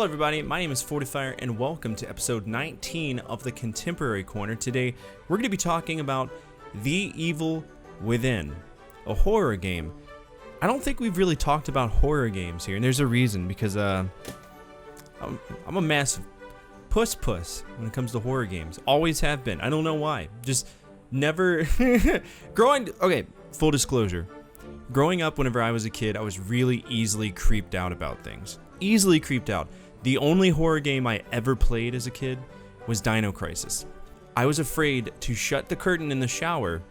Hello everybody, my name is Fortifier and welcome to episode 19 of the Contemporary Corner. Today we're going to be talking about The Evil Within, a horror game. I don't think we've really talked about horror games here, and there's a reason, because I'm a massive puss when it comes to horror games. Always have been. I don't know why. Just never okay, full disclosure. Growing up, whenever I was a kid, I was really easily creeped out about things. Easily creeped out. The only horror game I ever played as a kid was Dino Crisis. I was afraid to shut the curtain in the shower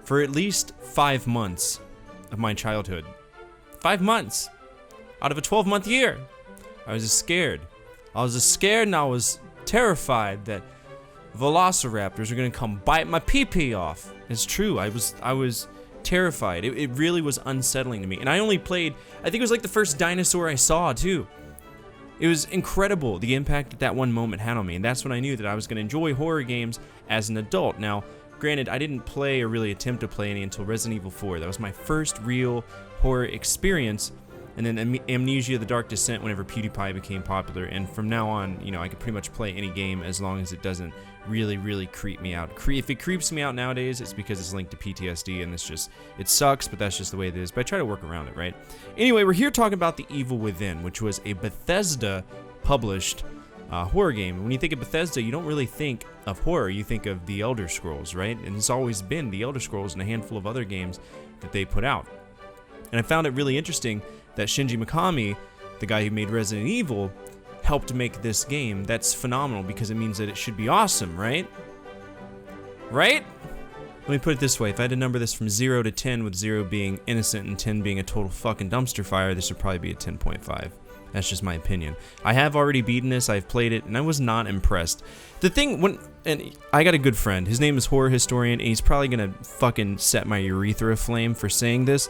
for at least 5 months of my childhood. 5 months out of a 12-month year. I was just scared. I was just scared and I was terrified that velociraptors are gonna come bite my pee-pee off. It's true. I was terrified. It really was unsettling to me. And I only played, I think it was like the first dinosaur I saw too. It was incredible, the impact that one moment had on me, and that's when I knew that I was going to enjoy horror games as an adult. Now, granted, I didn't play or really attempt to play any until Resident Evil 4. That was my first real horror experience, and then Amnesia: The Dark Descent whenever PewDiePie became popular, and from now on, you know, I could pretty much play any game as long as it doesn't really creep me out. If it creeps me out nowadays, it's because it's linked to PTSD, and it sucks, but that's just the way it is. But I try to work around it, right? Anyway, we're here talking about The Evil Within, which was a Bethesda-published horror game. When you think of Bethesda, you don't really think of horror. You think of The Elder Scrolls, right? And it's always been The Elder Scrolls and a handful of other games that they put out. And I found it really interesting that Shinji Mikami, the guy who made Resident Evil, helped make this game. That's phenomenal because it means that it should be awesome, right? Right? Let me put it this way. If I had to number this from 0 to 10, with 0 being innocent and 10 being a total fucking dumpster fire, this would probably be a 10.5. That's just my opinion. I have already beaten this, I've played it, and I was not impressed. The thing, and I got a good friend, his name is Horror Historian, and he's probably gonna fucking set my urethra aflame for saying this,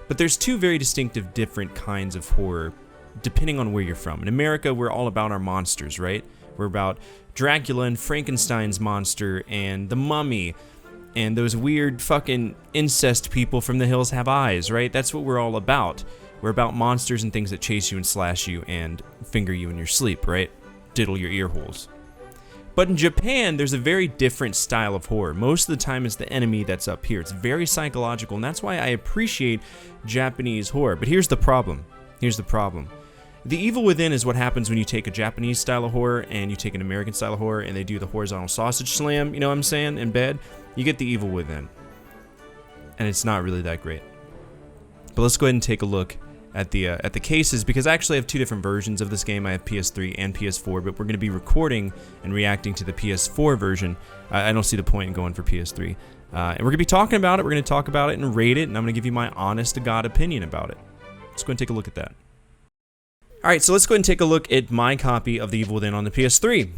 but there's two very distinctive different kinds of horror, depending on where you're from. In America, we're all about our monsters, right? We're about Dracula and Frankenstein's monster and the Mummy and those weird fucking incest people from The Hills Have Eyes, right? That's what we're all about. We're about monsters and things that chase you and slash you and finger you in your sleep, right? Diddle your ear holes. But in Japan, there's a very different style of horror. Most of the time, it's the enemy that's up here. It's very psychological, and that's why I appreciate Japanese horror. But here's the problem. The Evil Within is what happens when you take a Japanese style of horror and you take an American style of horror and they do the horizontal sausage slam, you know what I'm saying, in bed. You get The Evil Within. And it's not really that great. But let's go ahead and take a look at the cases, because I actually have two different versions of this game. I have PS3 and PS4, but we're going to be recording and reacting to the PS4 version. I don't see the point in going for PS3. And we're going to be talking about it. We're going to talk about it and rate it, and I'm going to give you my honest-to-God opinion about it. Let's go ahead and take a look at that. Alright, so let's go ahead and take a look at my copy of The Evil Within on the PS3.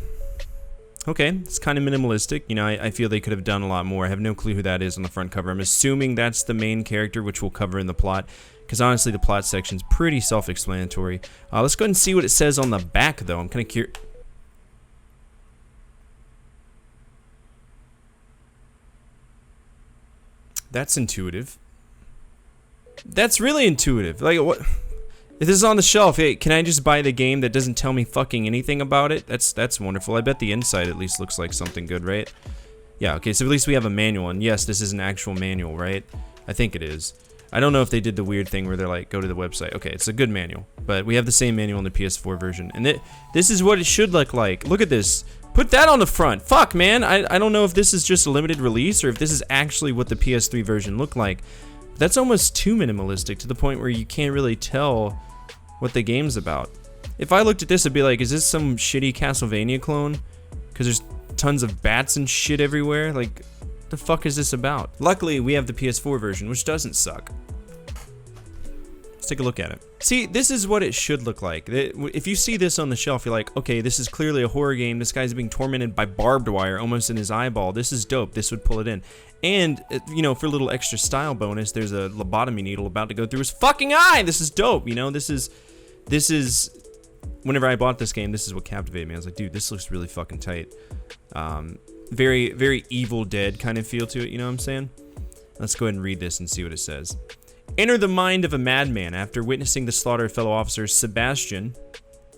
Okay, it's kind of minimalistic. You know, I feel they could have done a lot more. I have no clue who that is on the front cover. I'm assuming that's the main character, which we'll cover in the plot, because honestly, the plot section's pretty self-explanatory. Let's go ahead and see what it says on the back, though. I'm kind of curious. That's intuitive. That's really intuitive. Like, what? If this is on the shelf, hey, can I just buy the game that doesn't tell me fucking anything about it? That's wonderful. I bet the inside at least looks like something good, right? Yeah, okay, so at least we have a manual, and yes, this is an actual manual, right? I think it is. I don't know if they did the weird thing where they're like, go to the website. Okay, it's a good manual, but we have the same manual in the PS4 version, and this is what it should look like. Look at this. Put that on the front. Fuck, man. I don't know if this is just a limited release or if this is actually what the PS3 version looked like. That's almost too minimalistic to the point where you can't really tell what the game's about. If I looked at this, I'd be like, is this some shitty Castlevania clone? Because there's tons of bats and shit everywhere. Like, what the fuck is this about? Luckily, we have the PS4 version, which doesn't suck. Let's take a look at it. See, this is what it should look like. If you see this on the shelf, you're like, okay, this is clearly a horror game. This guy's being tormented by barbed wire almost in his eyeball. This is dope. This would pull it in. And, you know, for a little extra style bonus, there's a lobotomy needle about to go through his fucking eye. This is dope, you know? This is, whenever I bought this game, this is what captivated me. I was like, dude, this looks really fucking tight. Very, very Evil Dead kind of feel to it, you know what I'm saying? Let's go ahead and read this and see what it says. Enter the mind of a madman after witnessing the slaughter of fellow officers Sebastian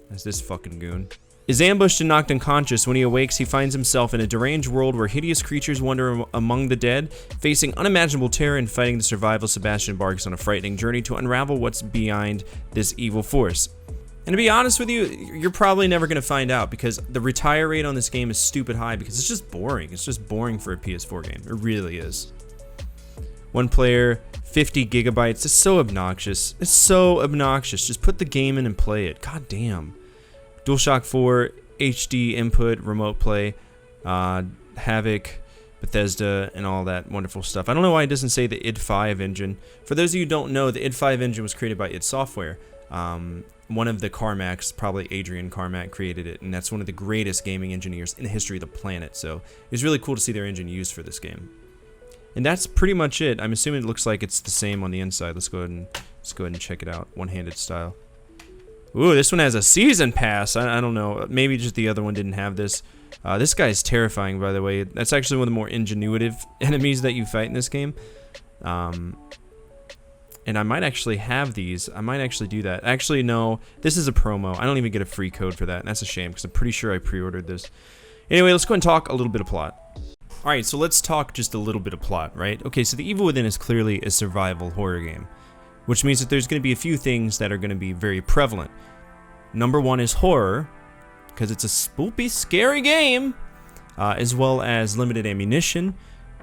That's this fucking goon. Is ambushed and knocked unconscious. When he awakes, he finds himself in a deranged world where hideous creatures wander among the dead, facing unimaginable terror and fighting to survival. Sebastian embarks on a frightening journey to unravel what's behind this evil force. And to be honest with you, you're probably never going to find out because the retire rate on this game is stupid high because it's just boring. It's just boring for a PS4 game. It really is. One player, 50 gigabytes. It's so obnoxious. It's so obnoxious. Just put the game in and play it. God damn. DualShock 4, HD input, remote play, Havoc, Bethesda, and all that wonderful stuff. I don't know why it doesn't say the id Five engine. For those of you who don't know, the id Five engine was created by id Software. One of the Carmacks, probably Adrian Carmack, created it, and that's one of the greatest gaming engineers in the history of the planet. So it was really cool to see their engine used for this game. And that's pretty much it. I'm assuming it looks like it's the same on the inside. Let's go ahead and check it out, one-handed style. Ooh, this one has a season pass. I don't know. Maybe just the other one didn't have this. This guy's terrifying, by the way. That's actually one of the more ingenuitive enemies that you fight in this game. And I might actually have these. I might actually do that. Actually, no. This is a promo. I don't even get a free code for that. And that's a shame, because I'm pretty sure I pre-ordered this. Anyway, let's go and talk a little bit of plot. Alright, so let's talk just a little bit of plot, right? Okay, so The Evil Within is clearly a survival horror game, which means that there's going to be a few things that are going to be very prevalent. Number one is horror, because it's a spoopy, scary game, as well as limited ammunition,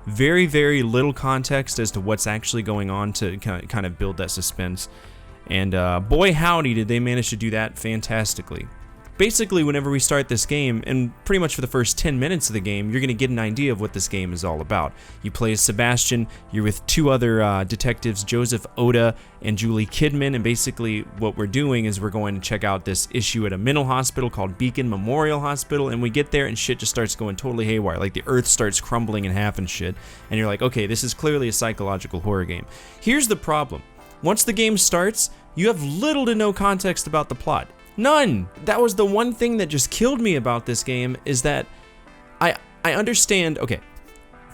very, very little context as to what's actually going on to kind of build that suspense, and boy howdy did they manage to do that fantastically. Basically, whenever we start this game, and pretty much for the first 10 minutes of the game, you're going to get an idea of what this game is all about. You play as Sebastian, you're with two other detectives, Joseph Oda and Julie Kidman, and basically what we're doing is we're going to check out this issue at a mental hospital called Beacon Memorial Hospital, and we get there and shit just starts going totally haywire, like the earth starts crumbling in half and shit, and you're like, okay, this is clearly a psychological horror game. Here's the problem. Once the game starts, you have little to no context about the plot. None! That was the one thing that just killed me about this game, is that I understand, okay,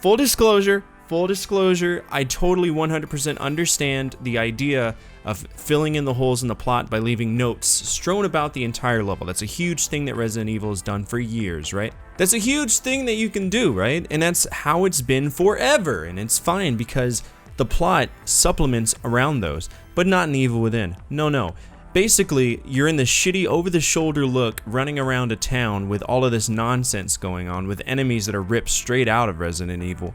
full disclosure, I totally 100% understand the idea of filling in the holes in the plot by leaving notes strewn about the entire level. That's a huge thing that Resident Evil has done for years, right? That's a huge thing that you can do, right? And that's how it's been forever, and it's fine because the plot supplements around those, but not in The Evil Within. No. Basically, you're in this shitty over-the-shoulder look running around a town with all of this nonsense going on with enemies that are ripped straight out of Resident Evil,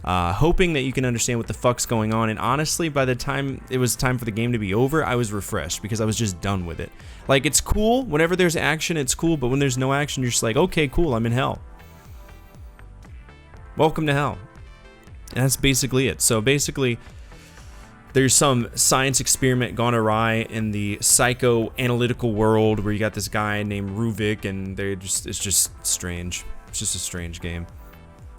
hoping that you can understand what the fuck's going on, and honestly, by the time it was time for the game to be over, I was refreshed because I was just done with it. Like, it's cool, whenever there's action, it's cool, but when there's no action, you're just like, okay, cool, I'm in hell. Welcome to hell. And that's basically it. So basically, there's some science experiment gone awry in the psychoanalytical world where you got this guy named Ruvik, and it's just strange. It's just a strange game.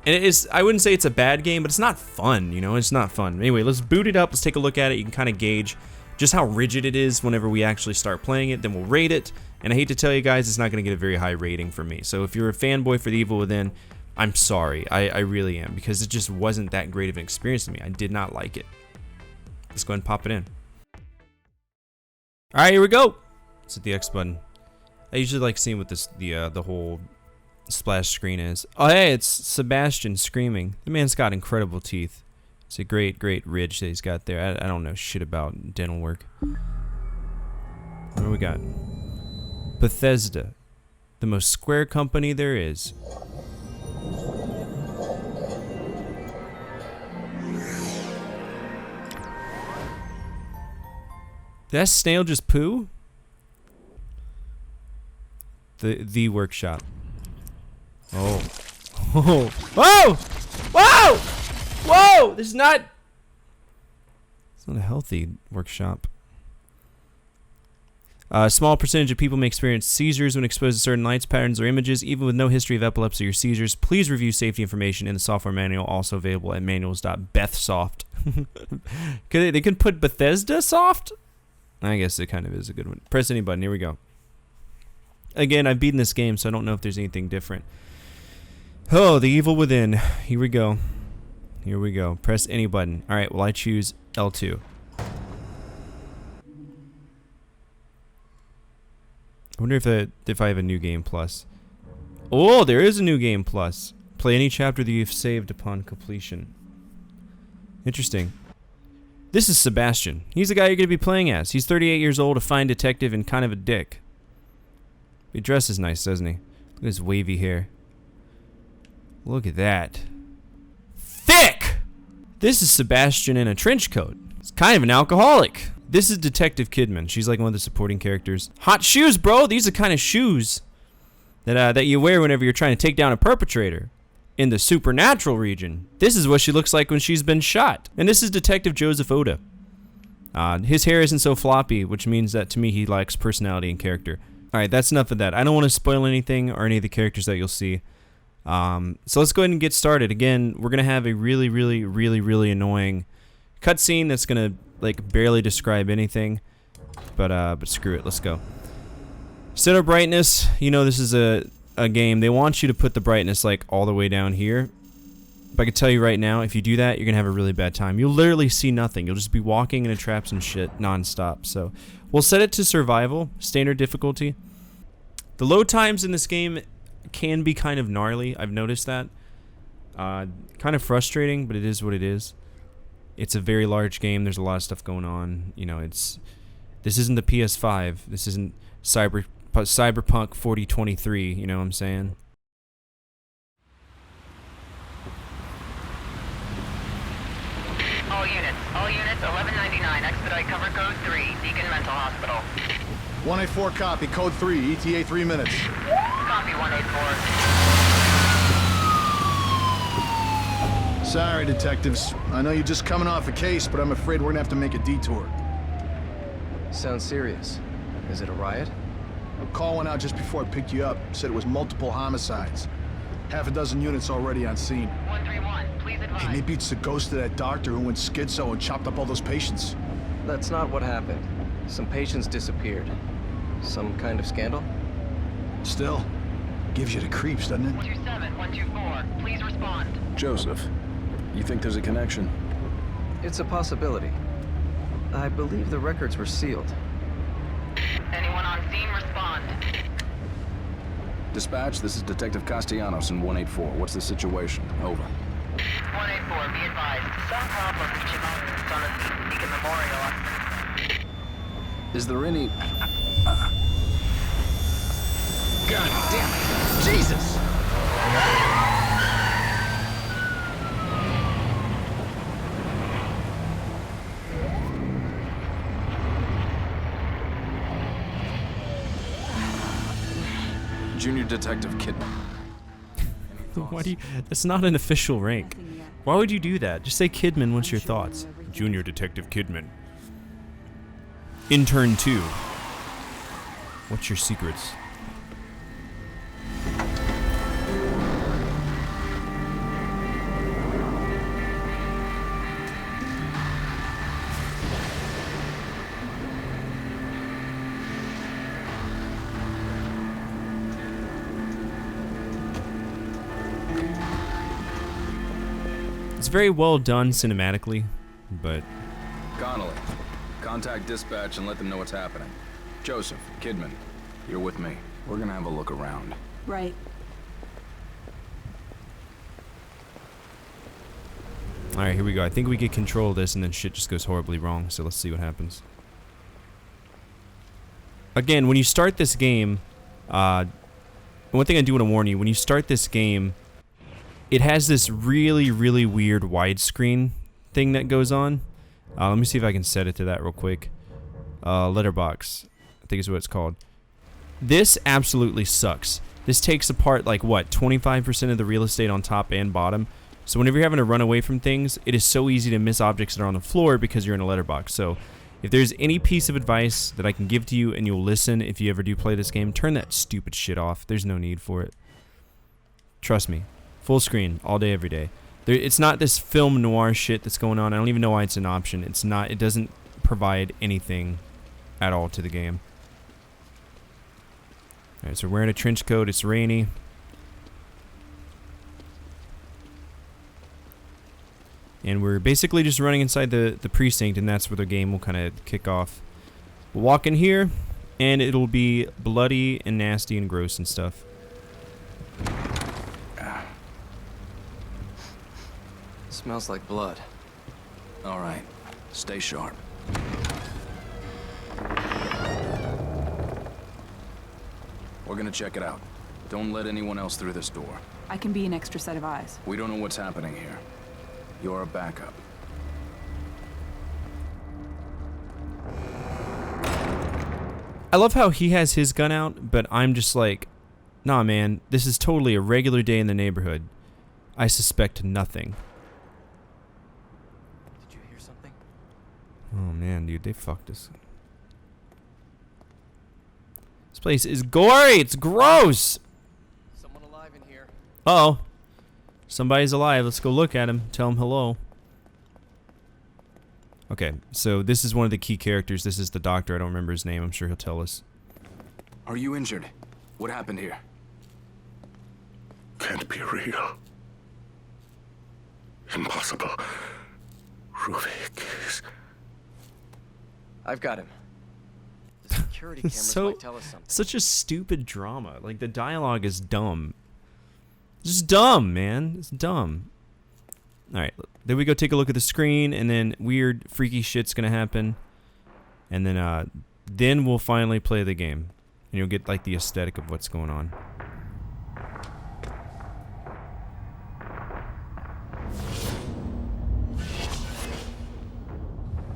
And it is, I wouldn't say it's a bad game, but it's not fun, you know? It's not fun. Anyway, let's boot it up. Let's take a look at it. You can kind of gauge just how rigid it is whenever we actually start playing it. Then we'll rate it. And I hate to tell you guys, it's not going to get a very high rating from me. So if you're a fanboy for The Evil Within, I'm sorry. I really am, because it just wasn't that great of an experience to me. I did not like it. Let's go ahead and pop it in. Alright, here we go. Let's hit the X button. I usually like seeing what the whole splash screen is. Oh, hey, it's Sebastian screaming. The man's got incredible teeth. It's a great ridge that he's got there. I don't know shit about dental work. What do we got? Bethesda, the most square company there is. Did that snail just poo? The workshop. Oh. Oh. Whoa! Whoa! Whoa! This is not... It's not a healthy workshop. A small percentage of people may experience seizures when exposed to certain lights, patterns, or images. Even with no history of epilepsy or seizures, please review safety information in the software manual, also available at manuals.bethsoft. They can put Bethesda Soft? I guess it kind of is a good one. Press any button. Here we go. Again, I've beaten this game, so I don't know if there's anything different. Oh, The Evil Within. Here we go. Here we go. Press any button. Alright, well, I choose L2. I wonder if I have a new game plus. Oh, there is a new game plus. Play any chapter that you've saved upon completion. Interesting. This is Sebastian. He's the guy you're going to be playing as. He's 38 years old, a fine detective, and kind of a dick. He dresses nice, doesn't he? Look at his wavy hair. Look at that. Thick! This is Sebastian in a trench coat. He's kind of an alcoholic. This is Detective Kidman. She's like one of the supporting characters. Hot shoes, bro! These are kind of shoes that you wear whenever you're trying to take down a perpetrator. In the supernatural region, this is what she looks like when she's been shot. And this is Detective Joseph Oda. His hair isn't so floppy, which means that to me he lacks personality and character. Alright, that's enough of that. I don't want to spoil anything or any of the characters that you'll see. So let's go ahead and get started. Again, we're going to have a really annoying cutscene that's going to like barely describe anything. But screw it, let's go. Set our brightness. You know this is a game. They want you to put the brightness like all the way down here. But I can tell you right now, if you do that, you're going to have a really bad time. You'll literally see nothing. You'll just be walking into traps and shit non-stop. So we'll set it to survival, standard difficulty. The load times in this game can be kind of gnarly. I've noticed that. Kind of frustrating, but it is what it is. It's a very large game. There's a lot of stuff going on. You know, this isn't the PS5. This isn't Cyberpunk 4023, you know what I'm saying? All units, 1199, expedite cover code 3, Deacon Mental Hospital. 184 copy, code 3, ETA 3 minutes. Copy 184. Sorry, detectives. I know you're just coming off a case, but I'm afraid we're gonna have to make a detour. Sounds serious. Is it a riot? A call went out just before I picked you up. Said it was multiple homicides. Half a dozen units already on scene. 131, please advise. Hey, maybe it's the ghost of that doctor who went schizo and chopped up all those patients. That's not what happened. Some patients disappeared. Some kind of scandal? Still, gives you the creeps, doesn't it? 127, 124, please respond. Joseph, you think there's a connection? It's a possibility. I believe the records were sealed. Anyone on scene, respond. Dispatch, this is Detective Castellanos in 184. What's the situation? Over. 184, be advised. Some problem reaching out on the Deacon Memorial. Is there any... God damn it! Jesus! Junior Detective Kidman. Why do you... That's not an official rank. Why would you do that? Just say Kidman, what's your thoughts? Junior Detective Kidman. Intern 2. What's your secrets? It's very well done cinematically, but... Connolly, contact dispatch and let them know what's happening. Joseph, Kidman, you're with me. We're gonna have a look around. Right. Alright, here we go. I think we get control of this and then shit just goes horribly wrong, so let's see what happens. Again, when you start this game, one thing I do want to warn you, when you start this game, it has this really weird widescreen thing that goes on. Let me see if I can set it to that real quick. Letterbox, I think is what it's called. This absolutely sucks. This takes apart like what, 25% of the real estate on top and bottom. So whenever you're having to run away from things, it is so easy to miss objects that are on the floor because you're in a letterbox. So if there's any piece of advice that I can give to you and you'll listen if you ever do play this game, turn that stupid shit off. There's no need for it. Trust me. Full screen, all day, every day. It's not this film noir shit that's going on. I don't even know why it's an option. It's not. It doesn't provide anything at all to the game. Alright, so we're wearing a trench coat. It's rainy. And we're basically just running inside the precinct, and that's where the game will kind of kick off. We'll walk in here. and it'll be bloody and nasty and gross and stuff. Smells like blood. All right, stay sharp. We're gonna check it out. Don't let anyone else through this door. I can be an extra set of eyes. We don't know what's happening here. You're a backup. I love how he has his gun out, but I'm just like, nah, man, this is totally a regular day in the neighborhood. I suspect nothing. Did you hear something? Oh man, dude, they fucked us. This place is gory. It's gross. Someone alive in here. Uh-oh. Somebody's alive. Let's go look at him. Tell him hello. Okay, so this is one of the key characters. This is the doctor. I don't remember his name. I'm sure he'll tell us. Are you injured? What happened here? Can't be real. Impossible. Ruvik is... I've got him. The security cameras might tell us something. Such a stupid drama. Like, the dialogue is dumb. It's just dumb, man. It's dumb. Alright, then we go take a look at the screen, and then weird, freaky shit's gonna happen. And then we'll finally play the game. And you'll get, like, the aesthetic of what's going on.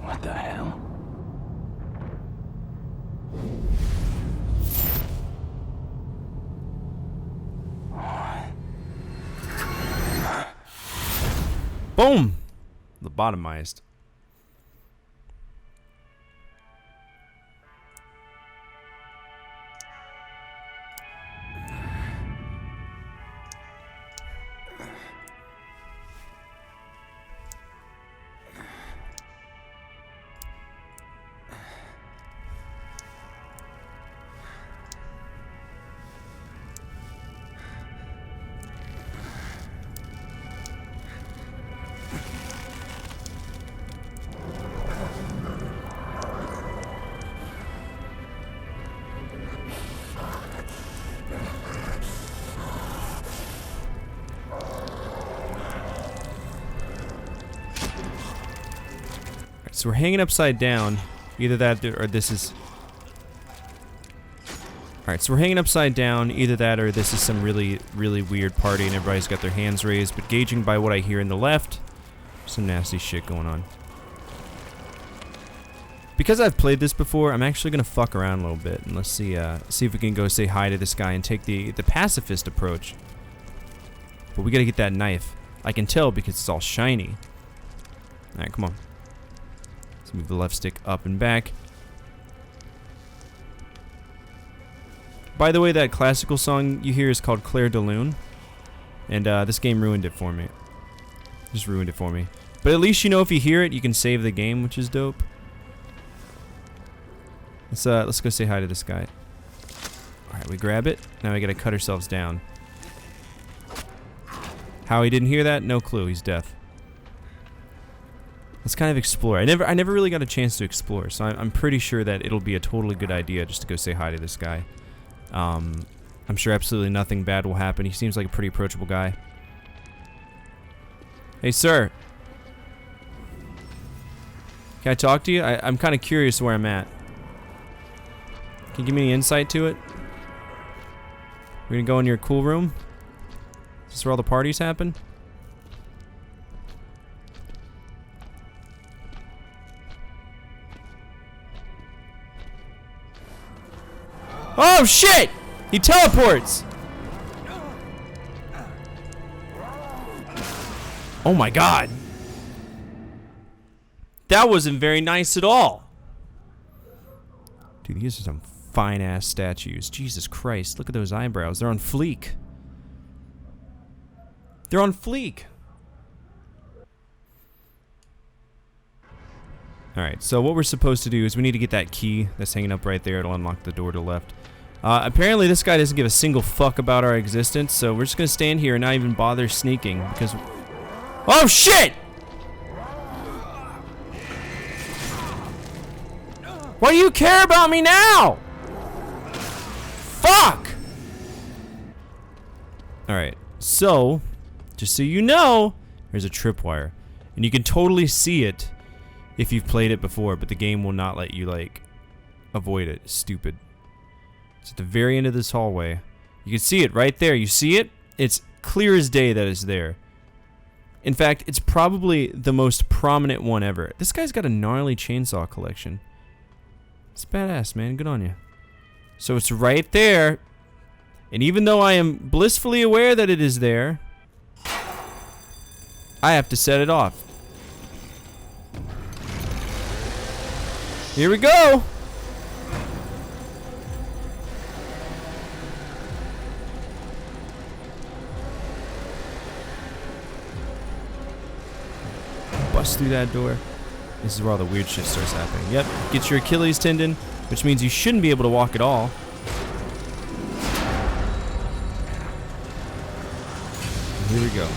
What the hell? Boom! Lobotomized. So we're hanging upside down. Either that or this is... Alright, so we're hanging upside down. Either that or this is some really, really weird party and everybody's got their hands raised. But gauging by what I hear in the left, some nasty shit going on. Because I've played this before, I'm actually going to fuck around a little bit. And let's see if we can go say hi to this guy and take the pacifist approach. But we got to get that knife. I can tell because it's all shiny. Alright, come on. Move the left stick up and back. By the way, that classical song you hear is called Claire de Lune. And this game ruined it for me. Just ruined it for me. But at least you know if you hear it, you can save the game, which is dope. Let's go say hi to this guy. Alright, we grab it. Now we gotta cut ourselves down. How he didn't hear that? No clue. He's deaf. Let's kind of explore. I never really got a chance to explore, so I'm pretty sure that it'll be a totally good idea just to go say hi to this guy. I'm sure absolutely nothing bad will happen. He seems like a pretty approachable guy. Hey, sir. Can I talk to you? I'm kind of curious where I'm at. Can you give me any insight to it? We're gonna go in your cool room? Is this where all the parties happen? Oh shit! He teleports! Oh my god. That wasn't very nice at all. Dude, these are some fine ass statues. Jesus Christ, look at those eyebrows. They're on fleek. They're on fleek. Alright, so what we're supposed to do is we need to get that key that's hanging up right there. It'll unlock the door to the left. Apparently this guy doesn't give a single fuck about our existence, so we're just gonna stand here and not even bother sneaking because... Oh shit! Why do you care about me now? Fuck! Alright, so, just so you know, there's a tripwire. And you can totally see it if you've played it before, but the game will not let you, like, avoid it. Stupid. It's at the very end of this hallway. You can see it right there. You see it? It's clear as day that it's there. In fact, it's probably the most prominent one ever. This guy's got a gnarly chainsaw collection. It's badass, man. Good on you. So it's right there. And even though I am blissfully aware that it is there, I have to set it off. Here we go. Bust through that door. This is where all the weird shit starts happening. Yep, get your Achilles tendon, which means you shouldn't be able to walk at all. And here we go.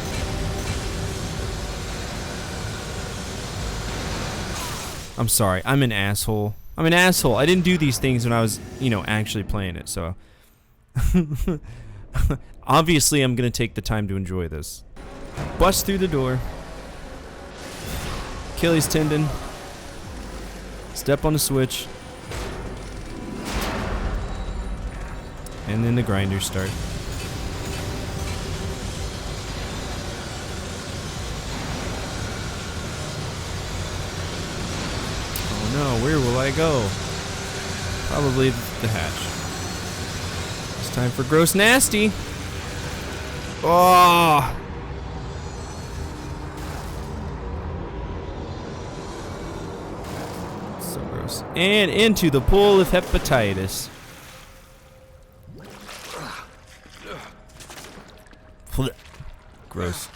I'm sorry, I'm an asshole. I'm an asshole. I didn't do these things when I was, you know, actually playing it, so. Obviously, I'm gonna take the time to enjoy this. Bust through the door. Achilles tendon. Step on the switch. And then the grinders start. Oh no, where will I go? Probably the hatch. It's time for gross nasty. Oh! So gross. And into the pool of hepatitis. Gross.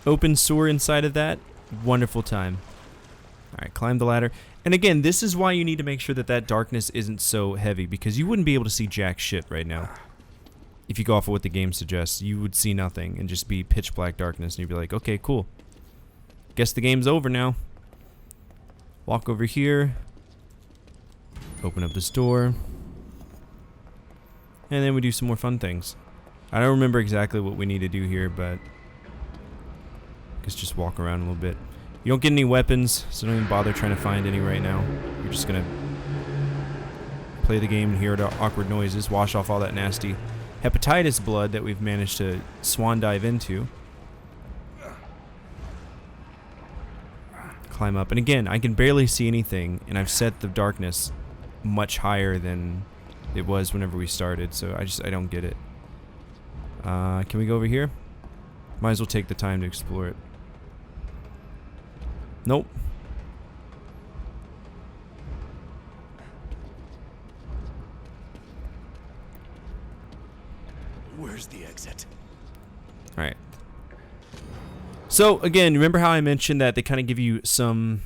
Open sewer inside of that. Wonderful time. Alright, climb the ladder. And again, this is why you need to make sure that that darkness isn't so heavy, because you wouldn't be able to see jack shit right now. If you go off of what the game suggests, you would see nothing and just be pitch black darkness, and you'd be like, okay, cool. Guess the game's over now. Walk over here. Open up this door. And then we do some more fun things. I don't remember exactly what we need to do here, but I guess just walk around a little bit. You don't get any weapons, so don't even bother trying to find any right now. You're just gonna play the game and hear the awkward noises, wash off all that nasty hepatitis blood that we've managed to swan dive into. Climb up, and again, I can barely see anything, and I've set the darkness much higher than it was whenever we started, so I don't get it. Can we go over here? Might as well take the time to explore it. Nope. Where's the exit? Alright. So, again, remember how I mentioned that they kind of give you some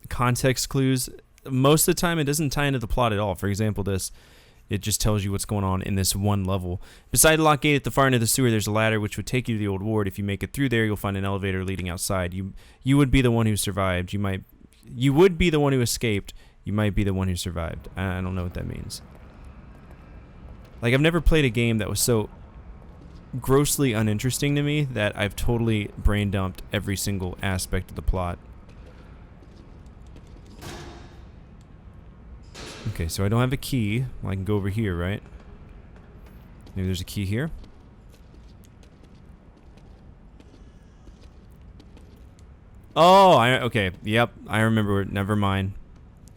context clues? Most of the time, it doesn't tie into the plot at all. For example, this, it just tells you what's going on in this one level. Beside the lock gate at the far end of the sewer, there's a ladder which would take you to the old ward. If you make it through there, you'll find an elevator leading outside. You would be the one who survived. You would be the one who escaped. You might be the one who survived. I don't know what that means. Like, I've never played a game that was so grossly uninteresting to me that I've totally brain dumped every single aspect of the plot. Okay, so I don't have a key. Well, I can go over here, right? Maybe there's a key here. Oh, okay. Yep, I remember it. Never mind.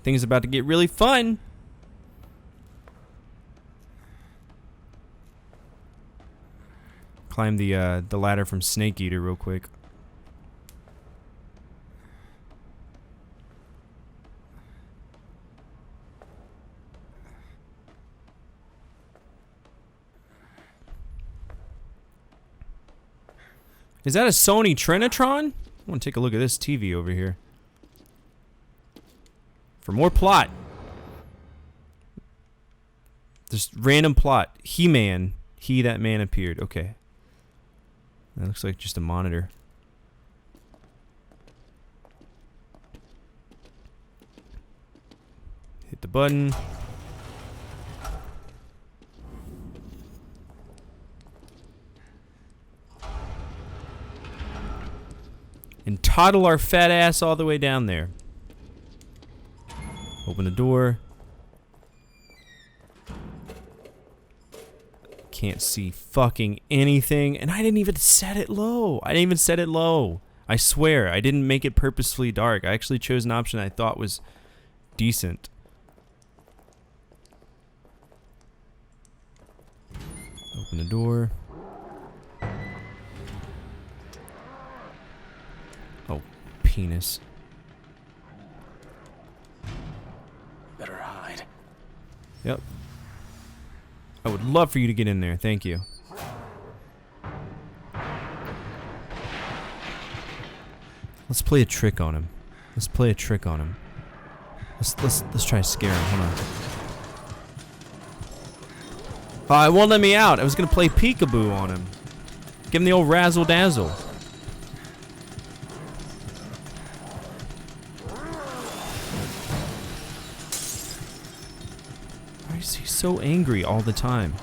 Things about to get really fun. Climb the ladder from Snake Eater real quick. Is that a Sony Trinitron? I want to take a look at this TV over here. For more plot. Just random plot. He-Man. He, that man appeared. Okay. That looks like just a monitor. Hit the button. And toddle our fat ass all the way down there. Open the door. Can't see fucking anything. And I didn't even set it low. I didn't even set it low. I swear, I didn't make it purposefully dark. I actually chose an option I thought was decent. Open the door. Oh, penis. Better hide. Yep. I would love for you to get in there. Thank you. Let's play a trick on him. Let's play a trick on him. Let's try to scare him. Hold on. Oh, it won't let me out. I was gonna play peekaboo on him. Give him the old razzle dazzle. Why is he so angry all the time?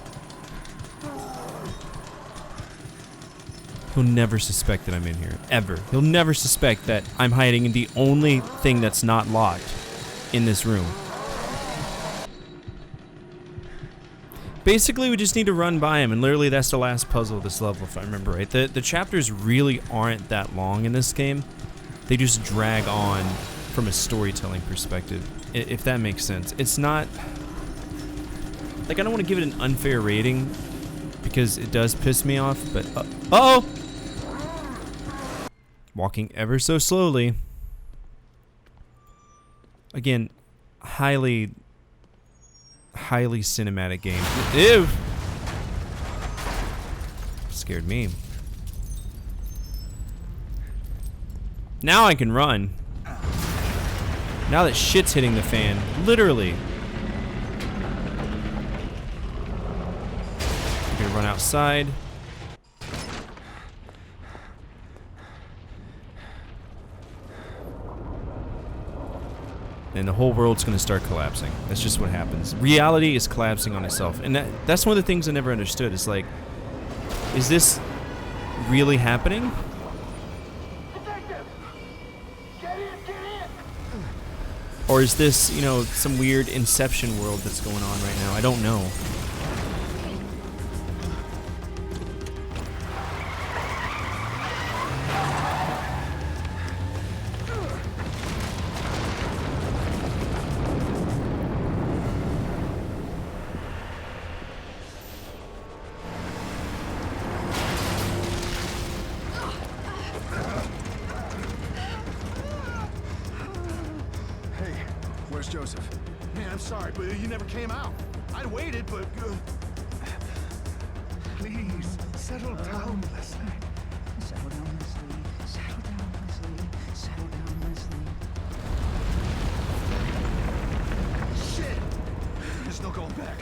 He'll never suspect that I'm in here. Ever. He'll never suspect that I'm hiding in the only thing that's not locked in this room. Basically, we just need to run by him, and literally that's the last puzzle of this level, if I remember right. The chapters really aren't that long in this game. They just drag on from a storytelling perspective, if that makes sense. It's not... Like, I don't want to give it an unfair rating, because it does piss me off, but... Uh-oh! Walking ever so slowly. Again, highly cinematic game. Ew! Scared me. Now I can run. Now that shit's hitting the fan. Literally. I'm gonna run outside. And the whole world's gonna start collapsing. That's just what happens. Reality is collapsing on itself. And that's one of the things I never understood. Is like, is this really happening? Or is this, you know, some weird Inception world that's going on right now? I don't know. Where's Joseph? Man, I'm sorry, but you never came out. I'd waited, but... Please, settle down, Leslie. Settle down, Leslie. Settle down, Leslie. Settle down, Leslie. Shit! There's no going back.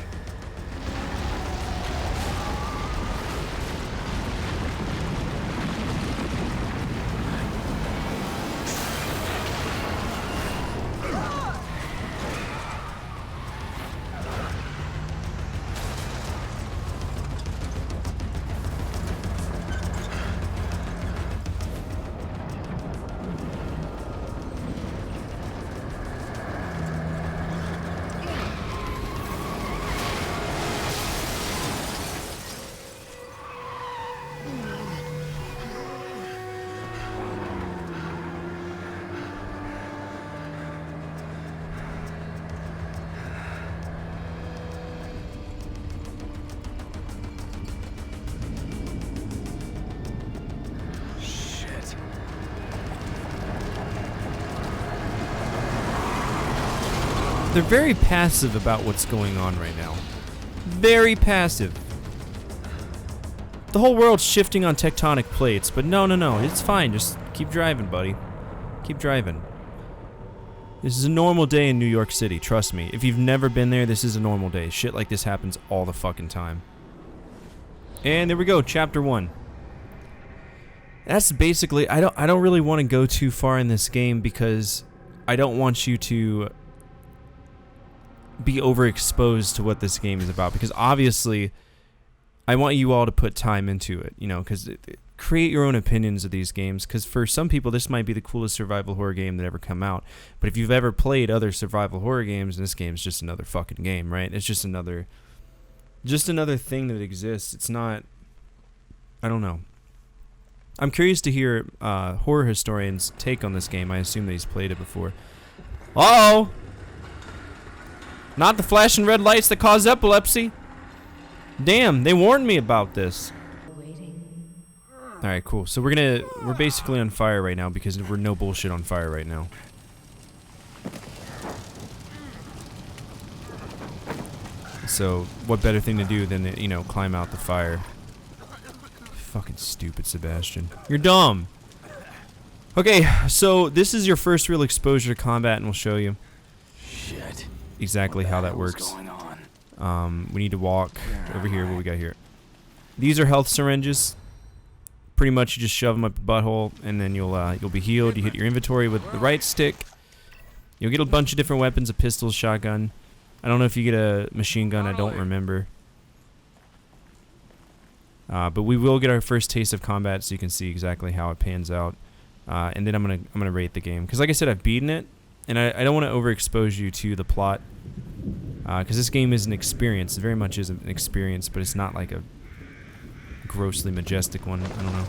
They're very passive about what's going on right now. Very passive. The whole world's shifting on tectonic plates, but no, it's fine. Just keep driving, buddy. Keep driving. This is a normal day in New York City, trust me. If you've never been there, this is a normal day. Shit like this happens all the fucking time. And there we go, chapter 1. That's basically, I don't really want to go too far in this game because I don't want you to be overexposed to what this game is about, because obviously I want you all to put time into it, you know, because create your own opinions of these games, because for some people this might be the coolest survival horror game that ever come out, but if you've ever played other survival horror games, this game's just another fucking game, right? It's just another thing that exists. It's not, I don't know. I'm curious to hear horror historians' take on this game. I assume that he's played it before. Uh-oh! Not the flashing red lights that cause epilepsy. Damn, they warned me about this. Alright, cool. So we're basically on fire right now because we're no bullshit on fire right now. So, what better thing to do than, you know, climb out the fire? Fucking stupid, Sebastian. You're dumb! Okay, so this is your first real exposure to combat, and we'll show you Shit. exactly how that works. What's going on? We need to walk over here. What we got here? These are health syringes. Pretty much, you just shove them up your butthole, and then you'll be healed. You hit your inventory with the right stick. You'll get a bunch of different weapons: a pistol, shotgun. I don't know if you get a machine gun. I don't remember. But we will get our first taste of combat, so you can see exactly how it pans out. And then I'm gonna rate the game, because like I said, I've beaten it, and I don't want to overexpose you to the plot, because this game is an experience. It very much is an experience, but it's not like a grossly majestic one. I don't know.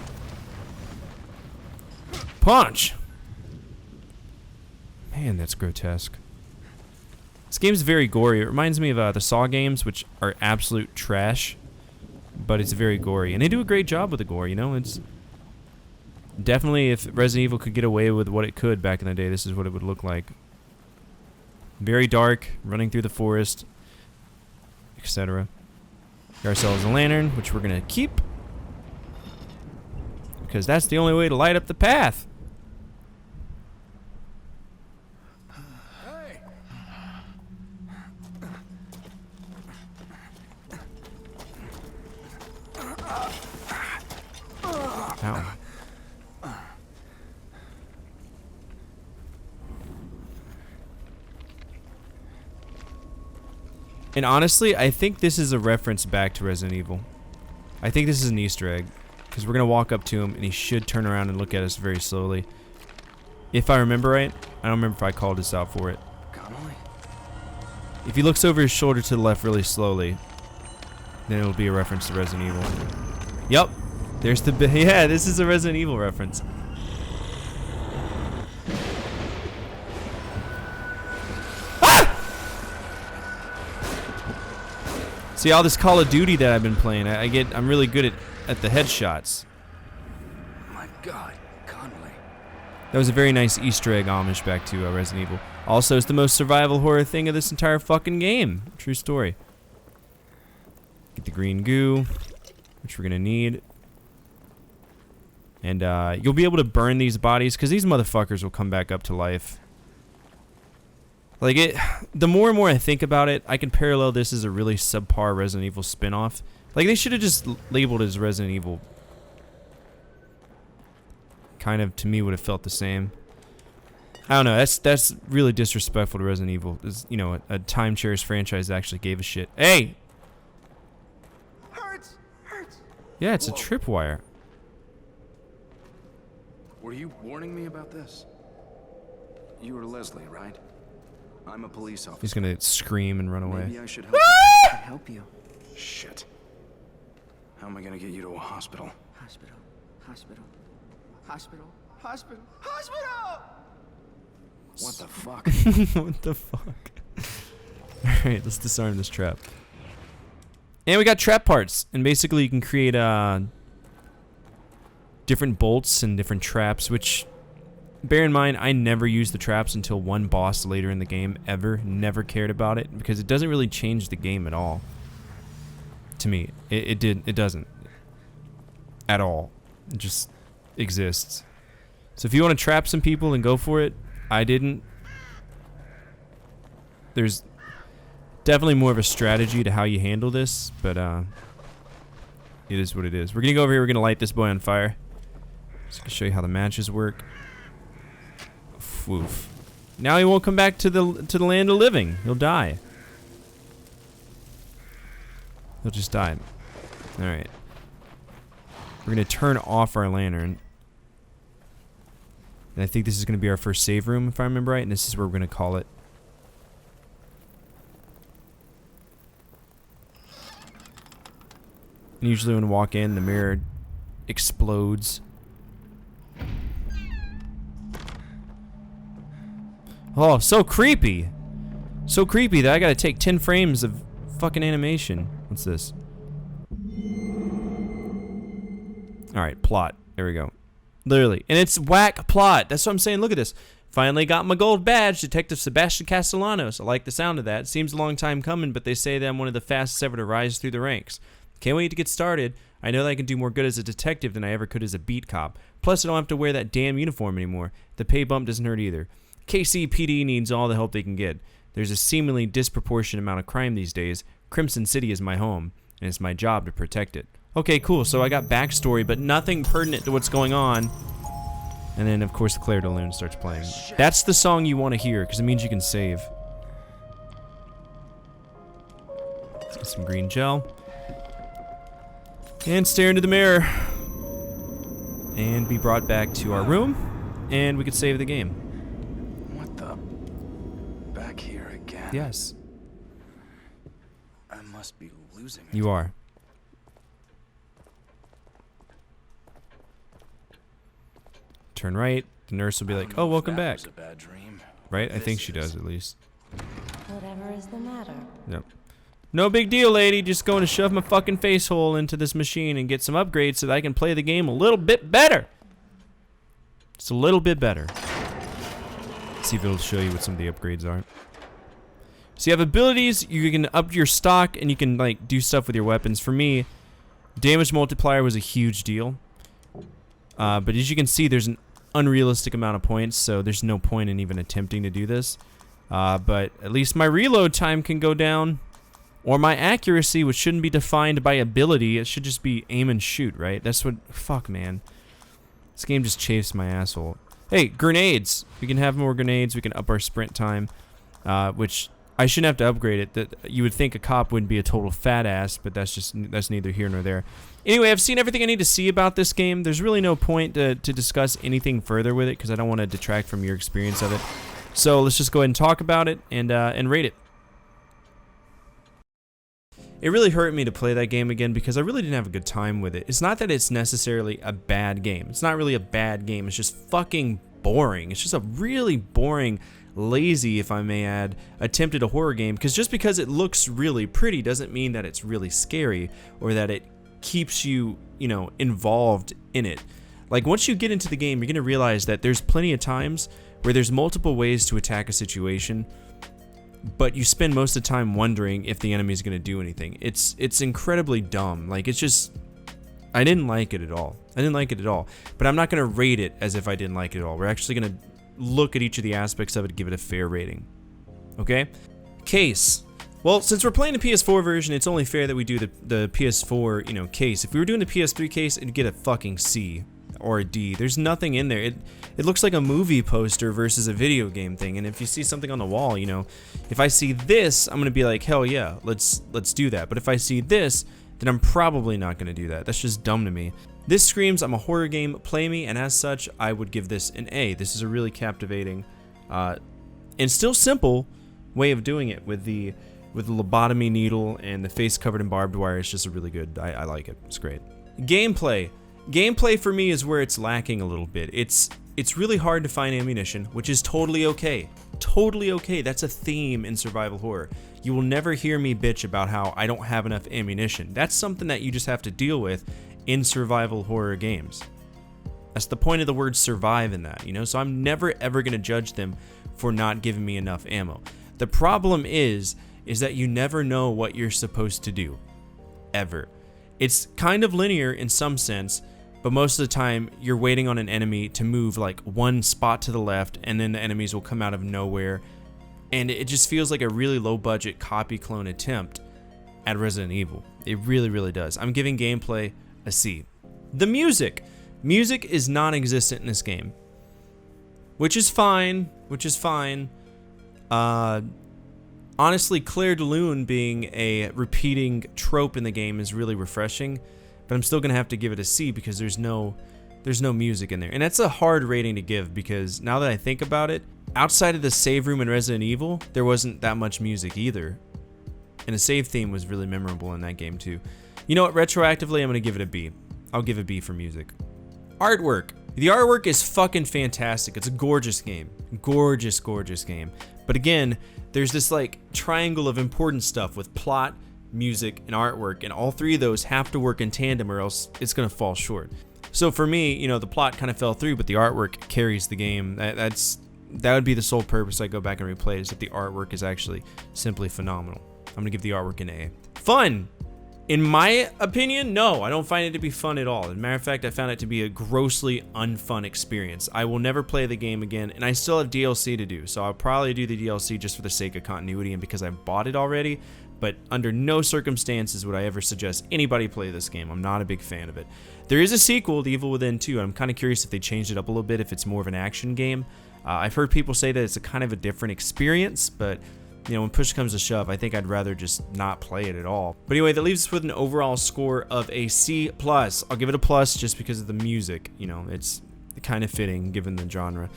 Punch! Man, that's grotesque. This game's very gory. It reminds me of the Saw games, which are absolute trash, but it's very gory, and they do a great job with the gore. You know, it's definitely, if Resident Evil could get away with what it could back in the day, this is what it would look like. Very dark, running through the forest, etc. Get ourselves a lantern, which we're gonna keep, because that's the only way to light up the path. Ow. And honestly, I think this is a reference back to Resident Evil. I think this is an Easter egg, because we're gonna walk up to him and he should turn around and look at us very slowly. If I remember right, I don't remember if I called this out for it. If he looks over his shoulder to the left really slowly, then it'll be a reference to Resident Evil. Yup. There's the yeah, this is a Resident Evil reference. Ah! See, all this Call of Duty that I've been playing, I'm really good at the headshots. My God, Conley. That was a very nice Easter egg homage back to Resident Evil. Also, it's the most survival horror thing of this entire fucking game. True story. Get the green goo, which we're gonna need. And you'll be able to burn these bodies, because these motherfuckers will come back up to life. Like, the more and more I think about it, I can parallel this as a really subpar Resident Evil spin-off. Like, they should have just labeled it as Resident Evil. Kind of, to me, would have felt the same. I don't know, that's really disrespectful to Resident Evil. It's, you know, a time-cherished franchise that actually gave a shit. Hey! Hurts! Yeah, it's a tripwire. Were you warning me about this? You were Leslie, right? I'm a police officer. He's gonna scream and run away. Maybe I should help you. I help you. Shit. How am I gonna get you to a hospital? Hospital. Hospital. Hospital. Hospital. Hospital! What the fuck? What the fuck? Alright, let's disarm this trap. And we got trap parts. And basically you can create different bolts and different traps, which, bear in mind, I never used the traps until one boss later in the game, ever. Never cared about it, because it doesn't really change the game at all. To me, it doesn't. At all. It just exists. So if you want to trap some people, then go for it. I didn't. There's definitely more of a strategy to how you handle this, but it is what it is. We're gonna go over here, we're gonna light this boy on fire. Just to show you how the matches work. Woof. Now he won't come back to the land of living. He'll die. He'll just die. Alright. We're gonna turn off our lantern. And I think this is gonna be our first save room, if I remember right, and this is where we're gonna call it. And usually when I walk in, the mirror explodes. Oh, so creepy. So creepy that I gotta take 10 frames of fucking animation. What's this? Alright, plot. There we go. Literally. And it's whack plot. That's what I'm saying. Look at this. Finally got my gold badge, Detective Sebastian Castellanos. I like the sound of that. It seems a long time coming, but they say that I'm one of the fastest ever to rise through the ranks. Can't wait to get started. I know that I can do more good as a detective than I ever could as a beat cop. Plus, I don't have to wear that damn uniform anymore. The pay bump doesn't hurt either. KCPD needs all the help they can get. There's a seemingly disproportionate amount of crime these days. Crimson City is my home, and it's my job to protect it. Okay, cool. So I got backstory, but nothing pertinent to what's going on. And then, of course, Claire de Lune starts playing. That's the song you want to hear, because it means you can save. Let's get some green gel. And stare into the mirror. And be brought back to our room. And we could save the game. What the? Back here again? Yes. I must be losing it. You are. Turn right. The nurse will be like, "Oh, welcome back." Was a bad dream. Right? I think she does, at least. Whatever is the matter? Yep. No big deal, lady. Just going to shove my fucking face hole into this machine and get some upgrades so that I can play the game a little bit better. Just a little bit better. See if it'll show you what some of the upgrades are. So you have abilities, you can up your stock, and you can like do stuff with your weapons. For me, damage multiplier was a huge deal. But as you can see, there's an unrealistic amount of points, so there's no point in even attempting to do this. But at least my reload time can go down. Or my accuracy, which shouldn't be defined by ability. It should just be aim and shoot, right? That's what... Fuck, man. This game just chafes my asshole. Hey, grenades. We can have more grenades. We can up our sprint time. Which... I shouldn't have to upgrade it. That you would think a cop wouldn't be a total fat ass, but that's neither here nor there. Anyway, I've seen everything I need to see about this game. There's really no point to discuss anything further with it because I don't want to detract from your experience of it. So let's just go ahead and talk about it and rate it. It really hurt me to play that game again because I really didn't have a good time with it. It's not that it's necessarily a bad game. It's not really a bad game. It's just fucking boring. It's just a really boring, lazy, if I may add, attempt at a horror game. Because just because it looks really pretty doesn't mean that it's really scary or that it keeps you, you know, involved in it. Like once you get into the game, you're gonna realize that there's plenty of times where there's multiple ways to attack a situation, but you spend most of the time wondering if the enemy is going to do anything. It's incredibly dumb. Like, it's just... I didn't like it at all. I didn't like it at all. But I'm not going to rate it as if I didn't like it at all. We're actually going to look at each of the aspects of it and give it a fair rating. Okay? Case. Well, since we're playing the PS4 version, it's only fair that we do the PS4, you know, case. If we were doing the PS3 case, it'd get a fucking C. Or a D. There's nothing in there. It looks like a movie poster versus a video game thing. And if you see something on the wall, you know, if I see this, I'm gonna be like, hell yeah, let's do that. But if I see this, then I'm probably not gonna do that. That's just dumb to me. This screams I'm a horror game, play me, and as such, I would give this an A. This is a really captivating, and still simple way of doing it with the lobotomy needle and the face covered in barbed wire. It's just a really good. I like it. It's great. Gameplay. Gameplay for me is where it's lacking a little bit. It's really hard to find ammunition, which is totally okay. Totally okay. That's a theme in survival horror. You will never hear me bitch about how I don't have enough ammunition. That's something that you just have to deal with in survival horror games. That's the point of the word survive in that, you know? So I'm never ever going to judge them for not giving me enough ammo. The problem is that you never know what you're supposed to do. Ever. It's kind of linear in some sense, but most of the time you're waiting on an enemy to move like one spot to the left and then the enemies will come out of nowhere, and it just feels like a really low budget copy clone attempt at Resident Evil. It really, really does. I'm giving gameplay a C. The music is non-existent in this game, which is fine. Honestly, Claire de Lune being a repeating trope in the game is really refreshing, but I'm still gonna have to give it a C because there's no music in there. And that's a hard rating to give because now that I think about it, outside of the save room in Resident Evil, there wasn't that much music either. And the save theme was really memorable in that game too. You know what, retroactively, I'm gonna give it a B. I'll give a B for music. Artwork. The artwork is fucking fantastic. It's a gorgeous game. Gorgeous, gorgeous game. But again, there's this like triangle of important stuff with plot, music, and artwork, and all three of those have to work in tandem or else it's gonna fall short. So for me, you know, the plot kind of fell through, but the artwork carries the game. That would be the sole purpose I go back and replay it, is that the artwork is actually simply phenomenal. I'm gonna give the artwork an A. Fun! In my opinion, no, I don't find it to be fun at all. As a matter of fact, I found it to be a grossly unfun experience. I will never play the game again, and I still have DLC to do, so I'll probably do the DLC just for the sake of continuity and because I bought it already, but under no circumstances would I ever suggest anybody play this game. I'm not a big fan of it. There is a sequel, The Evil Within 2. I'm kind of curious if they changed it up a little bit, if it's more of an action game. I've heard people say that it's a kind of a different experience, but you know, when push comes to shove, I think I'd rather just not play it at all. But anyway, that leaves us with an overall score of a C+. I'll give it a plus just because of the music. You know, it's kind of fitting given the genre.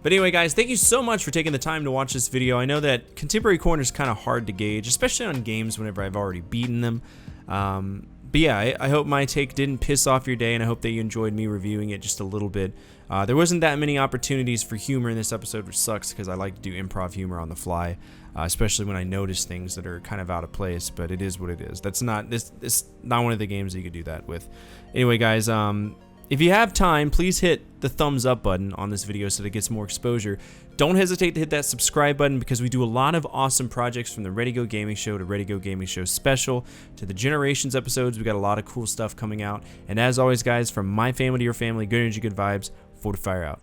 But anyway, guys, thank you so much for taking the time to watch this video. I know that Contemporary Corner is kind of hard to gauge, especially on games whenever I've already beaten them. But yeah, I hope my take didn't piss off your day, and I hope that you enjoyed me reviewing it just a little bit. There wasn't that many opportunities for humor in this episode, which sucks because I like to do improv humor on the fly, especially when I notice things that are kind of out of place, but it is what it is. That's not this not one of the games that you could do that with. Anyway, guys, if you have time, please hit the thumbs up button on this video so that it gets more exposure. Don't hesitate to hit that subscribe button because we do a lot of awesome projects, from the Ready Go Gaming Show to Ready Go Gaming Show Special to the Generations episodes. We got a lot of cool stuff coming out. And as always, guys, from my family to your family, good energy, good vibes, Fortifire out.